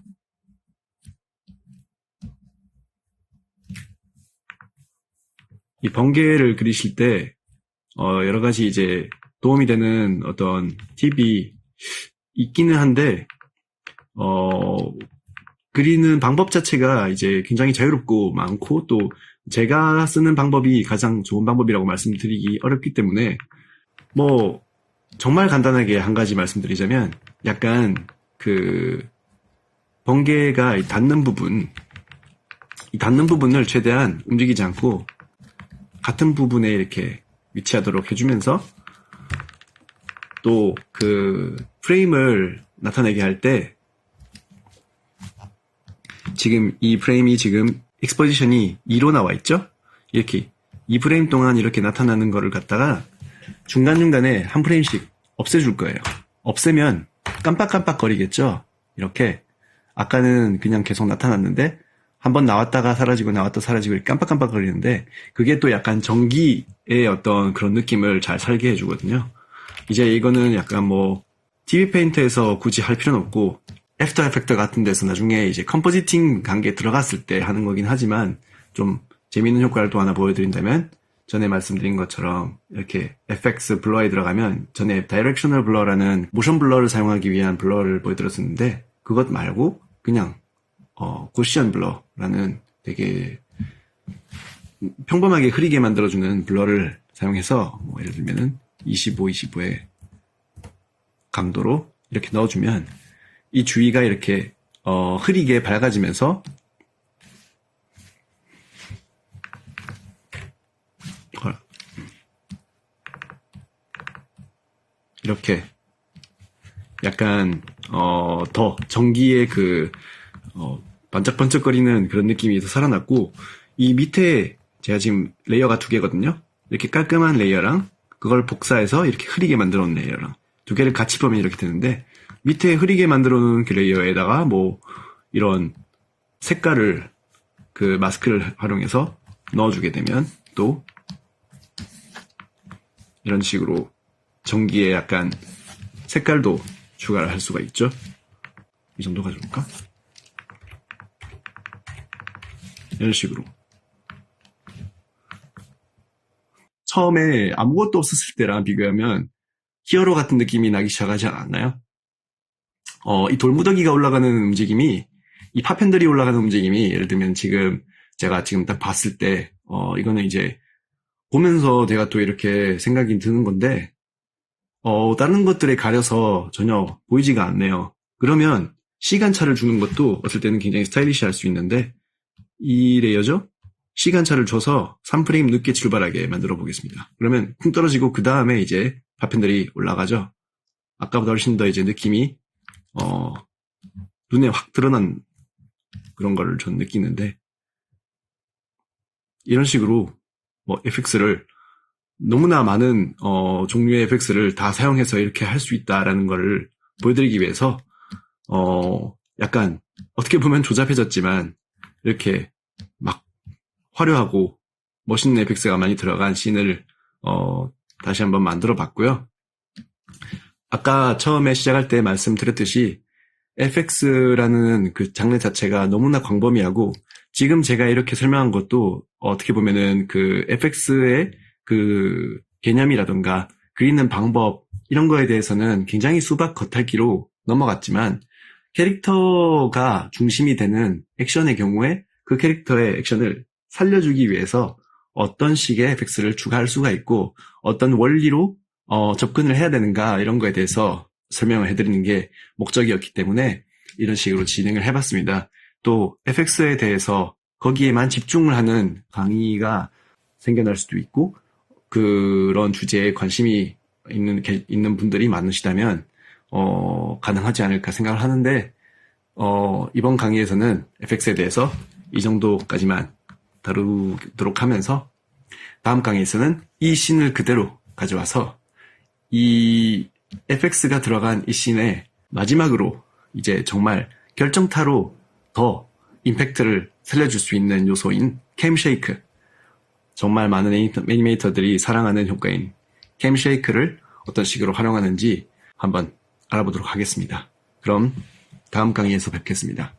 이 번개를 그리실 때 여러 가지 이제 도움이 되는 어떤 팁이 있기는 한데, 그리는 방법 자체가 이제 굉장히 자유롭고 많고, 또 제가 쓰는 방법이 가장 좋은 방법이라고 말씀드리기 어렵기 때문에, 뭐 정말 간단하게 한 가지 말씀드리자면, 약간 그 번개가 닿는 부분, 이 닿는 부분을 최대한 움직이지 않고 같은 부분에 이렇게 위치하도록 해주면서, 또 그 프레임을 나타내게 할 때 지금 이 프레임이 지금 익스포지션이 2로 나와 있죠? 이렇게 2프레임 동안 이렇게 나타나는 거를 갖다가 중간중간에 한 프레임씩 없애줄 거예요. 없애면 깜빡깜빡 거리겠죠? 이렇게 아까는 그냥 계속 나타났는데 한번 나왔다가 사라지고 나왔다 사라지고 깜빡깜빡 거리는데 그게 또 약간 전기의 어떤 그런 느낌을 잘 살게 해주거든요. 이제 이거는 약간 뭐 TV 페인트에서 굳이 할 필요는 없고 애프터 에펙터 같은 데서 나중에 이제 컴포지팅 단계 들어갔을 때 하는 거긴 하지만 좀 재미있는 효과를 또 하나 보여드린다면 전에 말씀드린 것처럼 이렇게 FX 블러에 들어가면 전에 다이렉셔널 블러라는 모션 블러를 사용하기 위한 블러를 보여드렸었는데 그것 말고 그냥 고시언 블러라는 되게 평범하게 흐리게 만들어주는 블러를 사용해서 뭐 예를 들면은 25, 25의 강도로 이렇게 넣어주면 이 주위가 이렇게 흐리게 밝아지면서 이렇게 약간 더 전기의 그 반짝반짝거리는 그런 느낌이 더 살아났고 이 밑에 제가 지금 레이어가 두 개거든요. 이렇게 깔끔한 레이어랑 그걸 복사해서 이렇게 흐리게 만들어 놓은 레이어랑 두 개를 같이 보면 이렇게 되는데 밑에 흐리게 만들어 놓은 그 레이어에다가 뭐 이런 색깔을 그 마스크를 활용해서 넣어주게 되면 또 이런 식으로 전기에 약간 색깔도 추가를 할 수가 있죠. 이 정도 가져올까? 이런 식으로 처음에 아무것도 없었을 때랑 비교하면 히어로 같은 느낌이 나기 시작하지 않았나요? 이 돌무더기가 올라가는 움직임이 이 파편들이 올라가는 움직임이 예를 들면 지금 제가 지금 딱 봤을 때 이거는 이제 보면서 제가 또 이렇게 생각이 드는 건데 다른 것들에 가려서 전혀 보이지가 않네요. 그러면 시간차를 주는 것도 어떨 때는 굉장히 스타일리시할 수 있는데 이 레이어죠? 시간차를 줘서 3프레임 늦게 출발하게 만들어 보겠습니다. 그러면 쿵 떨어지고 그 다음에 이제 파편들이 올라가죠. 아까보다 훨씬 더 이제 느낌이 눈에 확 드러난 그런 거를 전 느끼는데 이런 식으로 뭐 FX를 너무나 많은 종류의 FX를 다 사용해서 이렇게 할 수 있다라는 거를 보여드리기 위해서 약간 어떻게 보면 조잡해졌지만 이렇게 막 화려하고 멋있는 FX가 많이 들어간 씬을 다시 한번 만들어 봤고요. 아까 처음에 시작할 때 말씀드렸듯이 FX라는 그 장르 자체가 너무나 광범위하고 지금 제가 이렇게 설명한 것도 어떻게 보면은 그 FX의 그 개념이라던가 그리는 방법 이런 거에 대해서는 굉장히 수박 겉핥기로 넘어갔지만 캐릭터가 중심이 되는 액션의 경우에 그 캐릭터의 액션을 살려주기 위해서 어떤 식의 FX를 추가할 수가 있고 어떤 원리로 접근을 해야 되는가 이런 거에 대해서 설명을 해드리는 게 목적이었기 때문에 이런 식으로 진행을 해봤습니다. 또 FX에 대해서 거기에만 집중을 하는 강의가 생겨날 수도 있고 그런 주제에 관심이 있는 분들이 많으시다면 가능하지 않을까 생각을 하는데 이번 강의에서는 FX에 대해서 이 정도까지만 다루도록 하면서 다음 강의에서는 이 씬을 그대로 가져와서 이 FX가 들어간 이 씬의 마지막으로 이제 정말 결정타로 더 임팩트를 살려줄 수 있는 요소인 캠쉐이크, 정말 많은 애니메이터들이 사랑하는 효과인 캠쉐이크를 어떤 식으로 활용하는지 한번 알아보도록 하겠습니다. 그럼 다음 강의에서 뵙겠습니다.